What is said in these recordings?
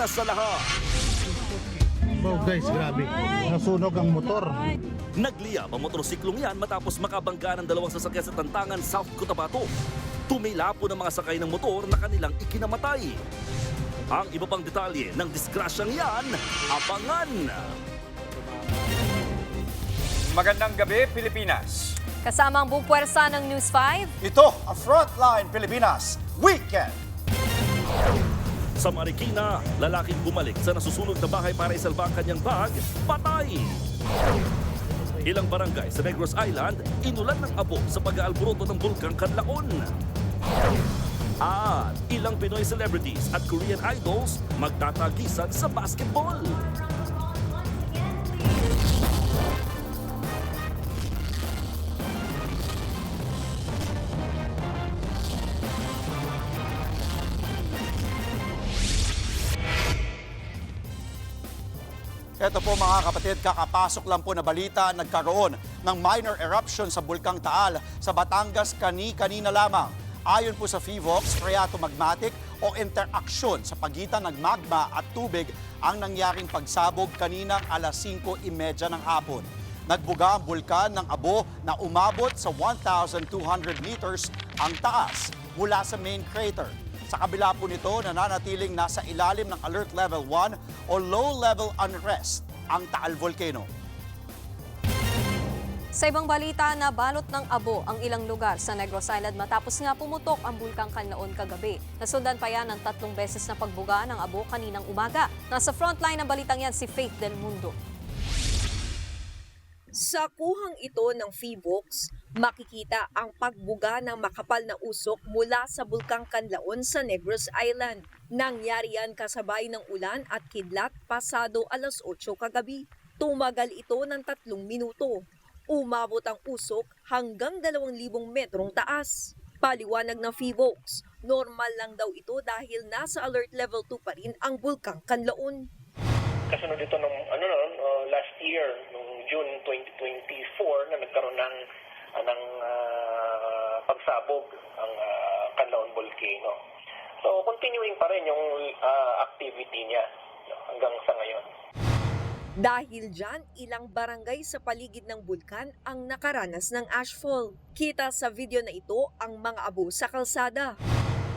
una sa lahat. Wow guys, grabe. Nasunog ang motor. Nagliyab ang motorsiklong yan matapos makabangga ng dalawang sasakyan sa Tantangan, South Cotabato. Tumila po ng mga sakay ng motor na kanilang ikinamatay. Ang iba pang detalye ng disgrasyang yan, abangan! Magandang gabi, Pilipinas. Kasama ang buong puwersa ng News 5. Ito ang Frontline Pilipinas Weekend. Sa Marikina, lalaking bumalik sa nasusunog na bahay para isalba ang kanyang bag, patay! Ilang barangay sa Negros Island, inulan ng abo sa pag-aalboroto ng Bulkang Kanlaon. At ilang Pinoy celebrities at Korean idols magtatagisan sa basketball. Ito po mga kapatid, kakapasok lang po na balita, nagkaroon ng minor eruption sa Bulkang Taal sa Batangas kanina lamang. Ayon po sa FIVOX, phreatomagmatic o interaksyon sa pagitan ng magma at tubig ang nangyaring pagsabog kaninang alas 5:30 ng hapon. Nagbuga ang bulkan ng abo na umabot sa 1,200 meters ang taas mula sa main crater. Sa kabila po nito, nananatiling nasa ilalim ng Alert Level 1 o Low Level Unrest ang Taal Volcano. Sa ibang balita, nabalot ng abo ang ilang lugar sa Negros Island matapos nga pumutok ang Bulkang Kanlaon kagabi. Nasundan pa yan ng 3 beses na pagbuga ng abo kaninang umaga. Nasa frontline ng balitang yan si Faith Del Mundo. Sa kuhang ito ng FIVOX, makikita ang pagbuga ng makapal na usok mula sa Bulkang Kanlaon sa Negros Island. Nangyari yan kasabay ng ulan at kidlat pasado alas 8 kagabi. Tumagal ito ng 3 minuto. Umabot ang usok hanggang 2,000 metrong taas. Paliwanag ng FIVOX, normal lang daw ito dahil nasa Alert Level 2 pa rin ang Bulkang Kanlaon. Kasunod ito nung last year, nung June 2024 na nagkaroon ng pagsabog ang Kanlaon Volcano. So continuing pa rin yung activity niya hanggang sa ngayon. Dahil dyan, ilang barangay sa paligid ng bulkan ang nakaranas ng ashfall. Kita sa video na ito ang mga abo sa kalsada.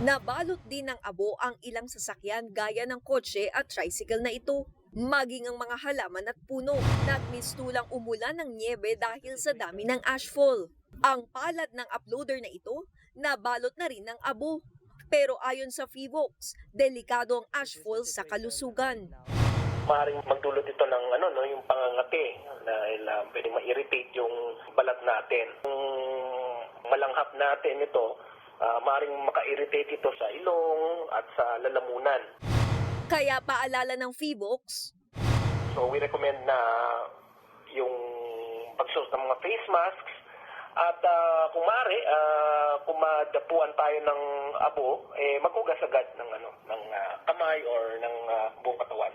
Nabalot din ng abo ang ilang sasakyan gaya ng kotse at tricycle na ito. Maging ang mga halaman at puno. Nagmistulang umulan ng niebe dahil sa dami ng ashfall. Ang palad ng uploader na ito, nabalot na rin ng abo. Pero ayon sa FIVOX, delikado ang ashfall sa kalusugan. Maaaring magdulot ito ng yung pangangati dahil pwede ma-irritate yung balat natin. Kung malanghap natin ito, maaaring maka-irritate ito sa ilong at sa lalamunan. Kaya paalala ng FIVOX, So we recommend na yung pagsuot ng mga face masks at kung maaari, kung madapuan tayo ng abo, maghugas agad ng kamay or ng buong katawan.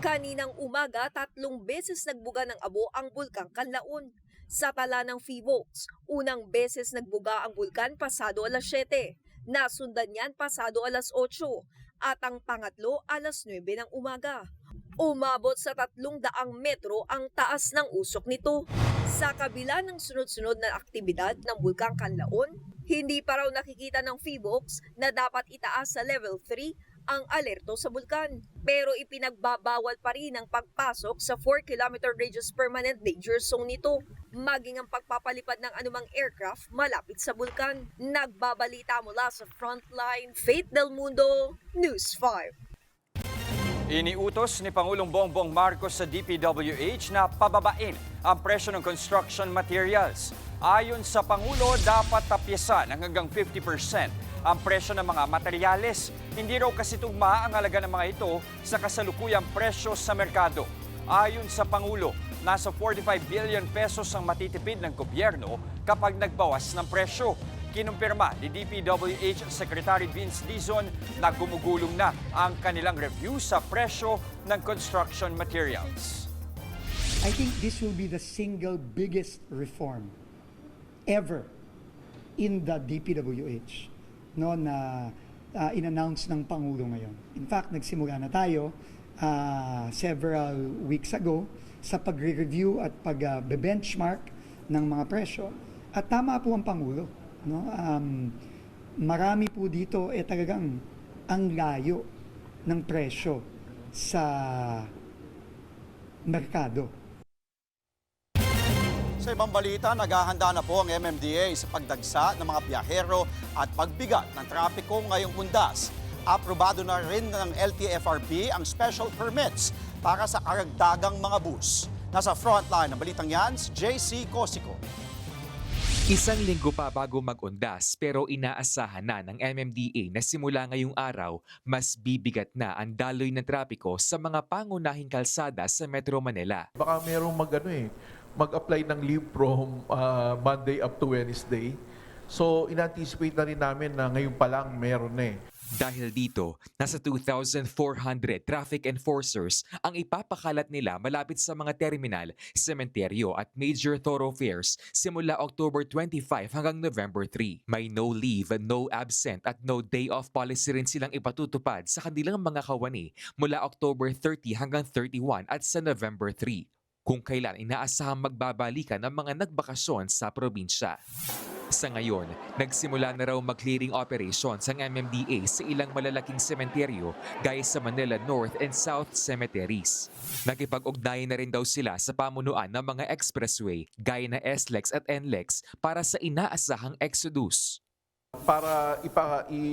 kaninang umaga 3 beses nagbuga ng abo ang Bulkang Kanlaon. Sa tala ng FIVOX, unang beses nagbuga ang bulkan pasado alas 7. Nasundan yan pasado alas 8 at ang pangatlo alas 9 ng umaga. Umabot sa 300 metro ang taas ng usok nito. Sa kabila ng sunod-sunod na aktibidad ng Bulkang Kanlaon, hindi pa raw nakikita ng FIVOX na dapat itaas sa level 3 ang alerto sa bulkan. Pero ipinagbabawal pa rin ang pagpasok sa 4-kilometer radius permanent danger zone nito, maging ang pagpapalipad ng anumang aircraft malapit sa bulkan. Nagbabalita mula sa Frontline, Faith Del Mundo, News 5. Iniutos ni Pangulong Bongbong Marcos sa DPWH na pababain ang presyo ng construction materials. Ayon sa Pangulo, dapat tapyasan ng hanggang 50% ang presyo ng mga materyales. Hindi raw kasi tugma ang halaga ng mga ito sa kasalukuyang presyo sa merkado. Ayon sa Pangulo, nasa 45 billion pesos ang matitipid ng gobyerno kapag nagbawas ng presyo. Kinumpirma ni DPWH Secretary Vince Dizon na gumugulong na ang kanilang review sa presyo ng construction materials. I think this will be the single biggest reform ever in the DPWH. No, na in-announce ng Pangulo ngayon. In fact, nagsimula na tayo several weeks ago sa pagre-review at pag-benchmark ng mga presyo. At tama po ang Pangulo. No? Marami po dito talagang ang layo ng presyo sa merkado. Sa ibang balita, naghahanda na po ang MMDA sa pagdagsa ng mga biyahero at pagbigat ng trapiko ngayong undas. Aprobado na rin ng LTFRB ang special permits para sa karagdagang mga bus. Nasa frontline ng balitang yan, si JC Cosico. Isang linggo pa bago mag-undas pero inaasahan na ng MMDA na simula ngayong araw, mas bibigat na ang daloy ng trapiko sa mga pangunahing kalsada sa Metro Manila. Baka merong mag-apply ng leave from Monday up to Wednesday. So, in-anticipate na rin namin na ngayon pa lang meron na eh. Dahil dito, nasa 2,400 traffic enforcers ang ipapakalat nila malapit sa mga terminal, sementeryo at major thoroughfares simula October 25 hanggang November 3. May no leave, no absent at no day off policy rin silang ipatutupad sa kanilang mga kawani mula October 30 hanggang 31 at sa November 3, kung kailan inaasahang magbabalikan ang mga nagbakasyon sa probinsya. Sa ngayon, nagsimula na raw mag-clearing operations ang MMDA sa ilang malalaking sementeryo gaya sa Manila North and South Cemeteries. Nakipag-ugnayan na rin daw sila sa pamunuan ng mga expressway gaya na SLEX at NLEX para sa inaasahang exodus. Para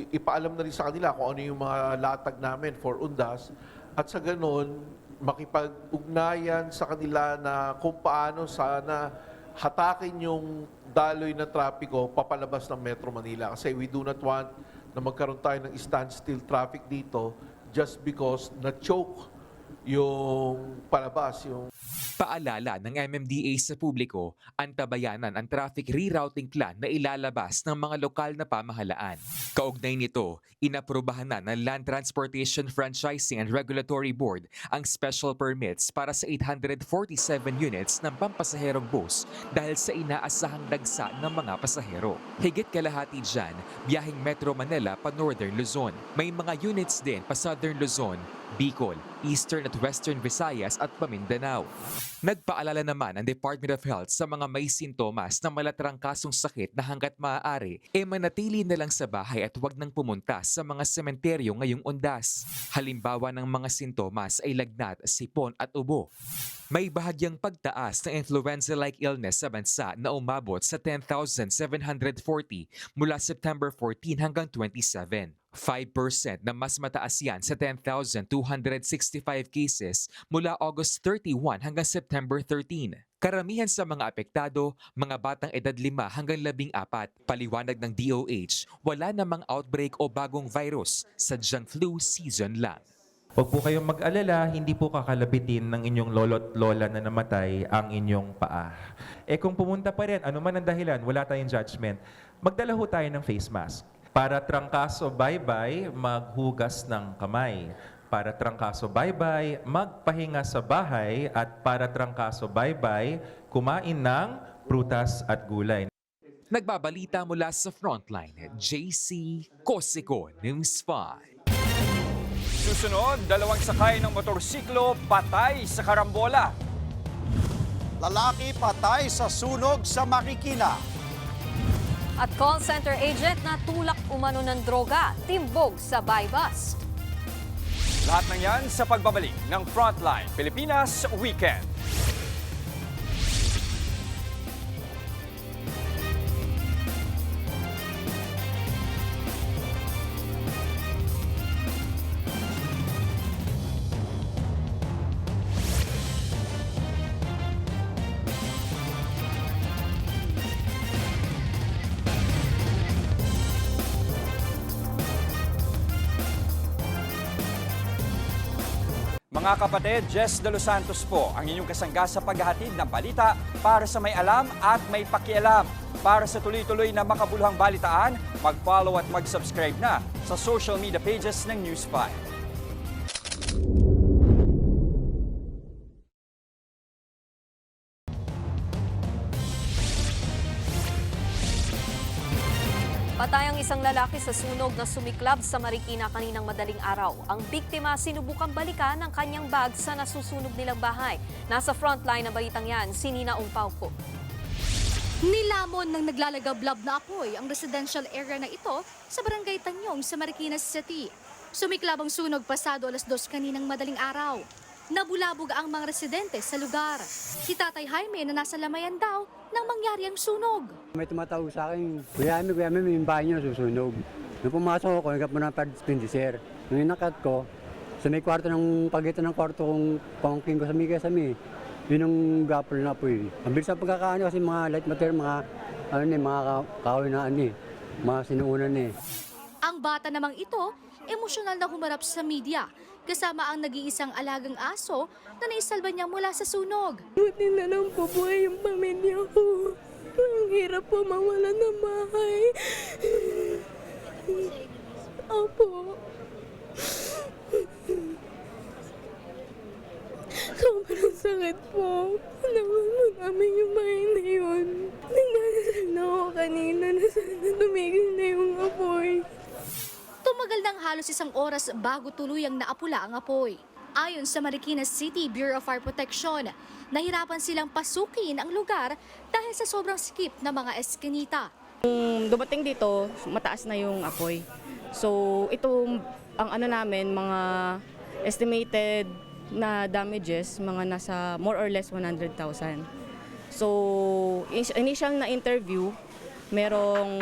ipaalam na rin sa kanila kung ano yung mga latag namin for undas at sa ganun, makipag-ugnayan sa kanila na kung paano sana hatakin yung daloy ng trapiko papalabas ng Metro Manila. Kasi we do not want na magkaroon tayo ng standstill traffic dito just because na-choke yung palabas, yung Paalala ng MMDA sa publiko, antabayanan ang traffic rerouting plan na ilalabas ng mga lokal na pamahalaan. Kaugnay nito, inaprubahan na ng Land Transportation Franchising and Regulatory Board ang special permits para sa 847 units ng pampasaherong bus dahil sa inaasahang dagsa ng mga pasahero. Higit kalahati dyan, biyaheng Metro Manila pa Northern Luzon. May mga units din pa Southern Luzon, Bicol, Eastern at Western Visayas at Mindanao. Nagpaalala naman ang Department of Health sa mga may sintomas na malatrangkasong sakit na hanggat maaari, manatili na lang sa bahay at huwag nang pumunta sa mga sementeryo ngayong undas. Halimbawa ng mga sintomas ay lagnat, sipon at ubo. May bahagyang pagtaas ng influenza-like illness sa bansa na umabot sa 10,740 mula September 14 hanggang 27. 5% na mas mataas yan sa 10,265 cases mula August 31 hanggang September 13. Karamihan sa mga apektado, mga batang edad 5 hanggang 14. Paliwanag ng DOH, wala namang outbreak o bagong virus, sadyang flu season lang. Huwag po kayong mag-alala, hindi po kakalabitin ng inyong lolo't lola na namatay ang inyong paa. Kung pumunta pa rin, ano man ang dahilan, wala tayong judgment, magdala ho tayo ng face mask. Para trangkaso bye-bye, maghugas ng kamay. Para trangkaso bye-bye, magpahinga sa bahay. At para trangkaso bye-bye, kumain ng prutas at gulay. Nagbabalita mula sa Frontline, JC Cosico, News 5. Susunod, 2 sakay ng motorsiklo patay sa karambola. Lalaki patay sa sunog sa Marikina. At call center agent na tulak umano ng droga, timbog sa buy bust. Lahat ng yan sa pagbabalik ng Frontline Pilipinas Weekend. Mga kapatid, Jess De Los Santos po ang inyong kasangga sa paghahatid ng balita para sa may alam at may pakialam. Para sa tuloy-tuloy na makabuluhang balitaan, mag-follow at mag-subscribe na sa social media pages ng News 5. Patay ang isang lalaki sa sunog na sumiklab sa Marikina kaninang madaling araw. Ang biktima sinubukang balikan ng kanyang bag sa nasusunog nilang bahay. Nasa frontline ng balitang yan, si Nina Ungpauco. Nilamon ng naglalagablab na apoy ang residential area na ito sa Barangay Tanyong sa Marikina City. Sumiklab ang sunog pasado 2:00 kaninang madaling araw. Nabulabog ang mga residente sa lugar. Si Tatay Jaime na nasa lamayan daw nang mangyari ang sunog. May tumatawag sa akin, Kuya Ame, yung bahay niyo susunog. Nung pumasok ako, nagkap mo ng extinguisher. Nung inakat ko, sa may kwarto ng pagitan ng kwarto kong pangking ko sa may kasami, yun ang gapol na po eh. Ang bilis ang pagkakaano kasi mga light material, mga kahoy na mga sinuunan eh. Ang bata namang ito, emosyonal na humarap sa media, kasama ang nag-iisang alagang aso na naisalba niya mula sa sunog. Buti na lang po buhay yung pamilya ko. Ang hirap po mawala ng bahay. Opo. Sobrang sakit po. Naman mo namin yung bahay na yun. Nagdadasal na ako kanina na sana tumigil na yung apoy. Tumagal ng halos 1 oras bago tuluyang naapula ang apoy. Ayon sa Marikina City Bureau of Fire Protection, nahirapan silang pasukin ang lugar dahil sa sobrang sikip ng mga eskinita. Dumating dito, mataas na yung apoy. So ito, ang namin, mga estimated na damages, mga nasa more or less 100,000. So initial na interview, merong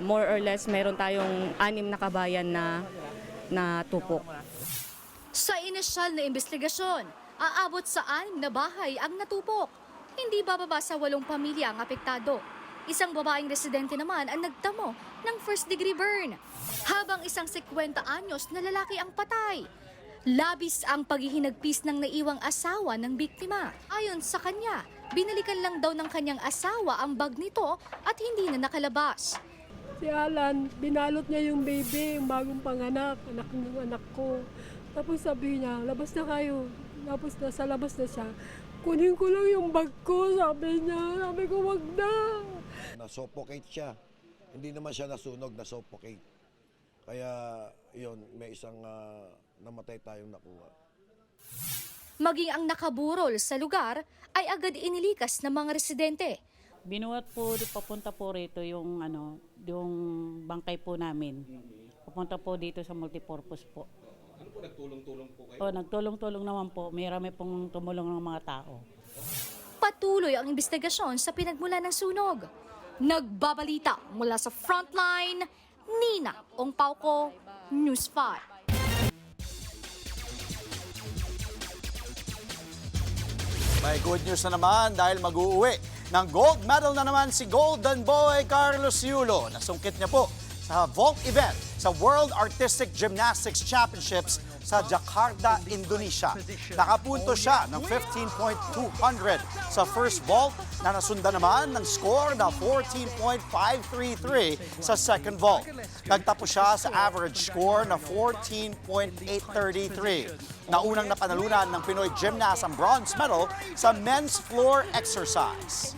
more or less meron tayong 6 na kabayan na tupok. Sa inisyal na investigasyon, aabot sa 6 na bahay ang natupok. Hindi bababa sa 8 pamilya ang apektado. Isang babaeng residente naman ang nagtamo ng first-degree burn, habang isang 50 anyos na lalaki ang patay. Labis ang paghihinagpis ng naiwang asawa ng biktima. Ayon sa kanya, binalikan lang daw ng kanyang asawa ang bag nito at hindi na nakalabas. Si Alan, binalot niya yung baby, yung bagong panganak, anak ng anak ko. Tapos sabi niya, labas na kayo. Tapos nasa labas na siya. Kunin ko lang yung bag ko, sabi niya. Sabi ko, wag na. Na-suffocate siya. Hindi naman siya nasunog, na-suffocate. Kaya, yun, may isang namatay tayong nakuha. Maging ang nakaburol sa lugar ay agad inilikas ng mga residente. Binuhat po, papunta po rito yung bangkay po namin. Papunta po dito sa multipurpose po. Ano po, nagtulong-tulong po kayo? Nagtulong-tulong naman po. Marami pong tumulong ng mga tao. Patuloy ang investigasyon sa pinagmula ng sunog. Nagbabalita mula sa frontline, Nina Ongpauco, News 5. May good news na naman dahil mag-uuwi ng gold medal na naman si Golden Boy Carlos Yulo. Nasungkit niya po sa vault event sa World Artistic Gymnastics Championships sa Jakarta, Indonesia. Nakapunto siya ng 15.200 sa first vault na nasundan naman ng score na 14.533 sa second vault. Nagtapos siya sa average score na 14.833. Naunang napanalunan ng Pinoy gymnast ang bronze medal sa men's floor exercise.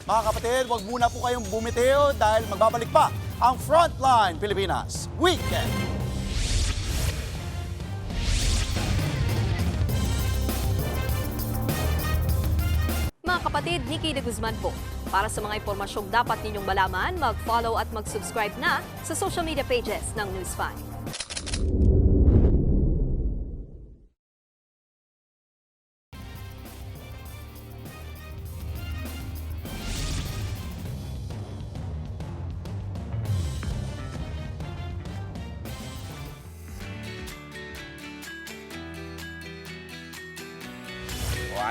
Mga kapatid, wag muna po kayong bumitiw dahil magbabalik pa ang Frontline Pilipinas Weekend. Mga kapatid, Nikki de Guzman po. Para sa mga impormasyong dapat ninyong malaman, mag-follow at mag-subscribe na sa social media pages ng News 5.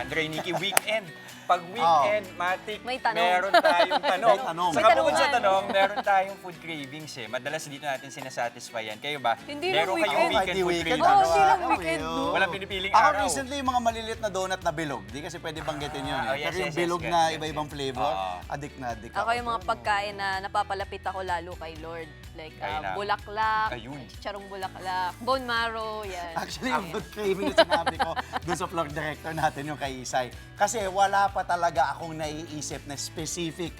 Andre, Nikki, weekend. Pag weekend, Matik, May tanong. meron tayong tanong. May tanong. Sa May kabukod sa tanungan. tanong, meron tayong food cravings eh. Madalas dito natin sinasatisfy yan. Kayo ba? Hindi lang meron kayong weekend. weekend food Weekend. cravings? Oo, hindi lang weekend, no? Walang pinipiling Ako araw. recently yung mga maliliit na donut na bilog. Di kasi pwede banggitin yun eh. Oh, yes, Pero yung yes, bilog yes, na yes, iba-ibang flavor, Oo. adik na adik Ako yung mga pagkain na napapalapit ako lalo kay Lord. Like Kaya na. bulaklak, Ayun. chicharong bulaklak, bone marrow, yan. Actually, yung food craving na sinabi ko dun sa floor director natin, yung kay Isay. Kasi wala pa talaga akong naiisip na specific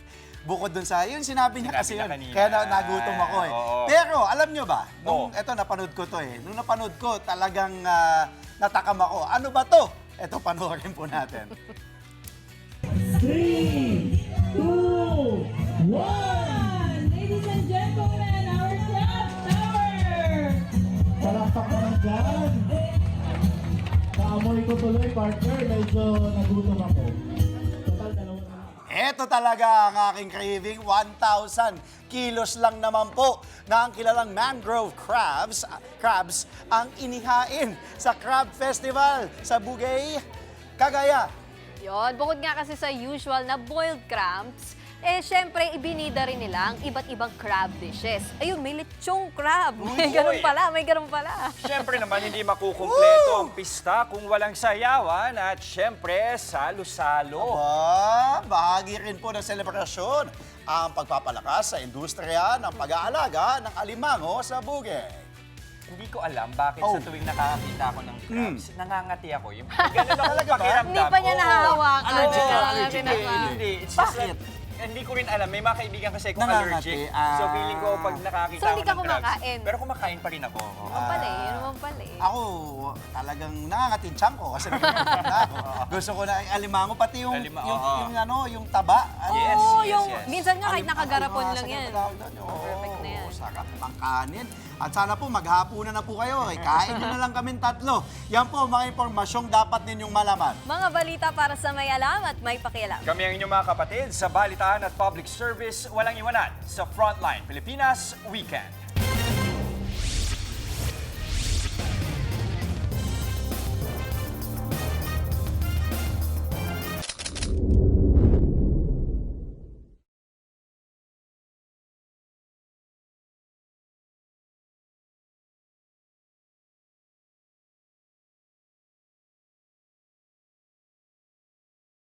bukod dun sa, yun sinabi niya kasi yun. Sinabi niya Kaya kanina. nagutom ako eh. Oo. Pero alam nyo ba, eto napanood ko to eh. Nung napanood ko, talagang natakam ako. Ano ba to? Eto, panoorin po natin. 3, 2, 1! Ladies and gentlemen, our Crab Tower! Palakpak naman dyan. Naamoy ko tuloy, partner. Medyo nagutom ako. Total, dalawa na. Ito talaga ang aking craving. 1,000 kilos lang naman po na ang kilalang mangrove crabs ang inihain sa Crab Festival sa Bugay, Cagayan. Yon, bukod nga kasi sa usual na boiled crabs, syempre, ibinida rin nila ang iba't ibang crab dishes. Ayun, may lechong crab. May ganun pala. Siyempre naman, hindi makukumpleto ang pista kung walang sayawan at siyempre, salo-salo. Bahagi rin po ng selebrasyon ang pagpapalakas sa industriya ng pag-aalaga ng alimango sa Bugay. Hindi ko alam bakit sa tuwing nakakakita ako ng crabs, nangangati ako. Yung ganun ako pakiramdam. Hindi pa niya nahahawakan. Allergic. Hindi. It's just that, hindi ko rin alam. May mga kaibigan kasi akong allergic. So feeling ko pag nakakita So, hindi ako ka ng crabs. kumakain? Pero kumakain pa rin ako. Yun naman pala eh. Ako, talagang nangangatinsyang ko kasi na ako. Gusto ko na alimango, pati yung, yung taba. Yes, yes. Minsan nga kahit nakagarapon lang yan. Perfect na yan. Sarap, pangkanin. At sana po maghapunan na po kayo. Kain nyo na lang kaming tatlo. Yan po mga impormasyong dapat ninyong malaman. Mga balita para sa may alam at may pakialam. Kami ang inyong mga kapatid sa Balitaan at Public Service, walang iwanan sa Frontline Pilipinas Weekend.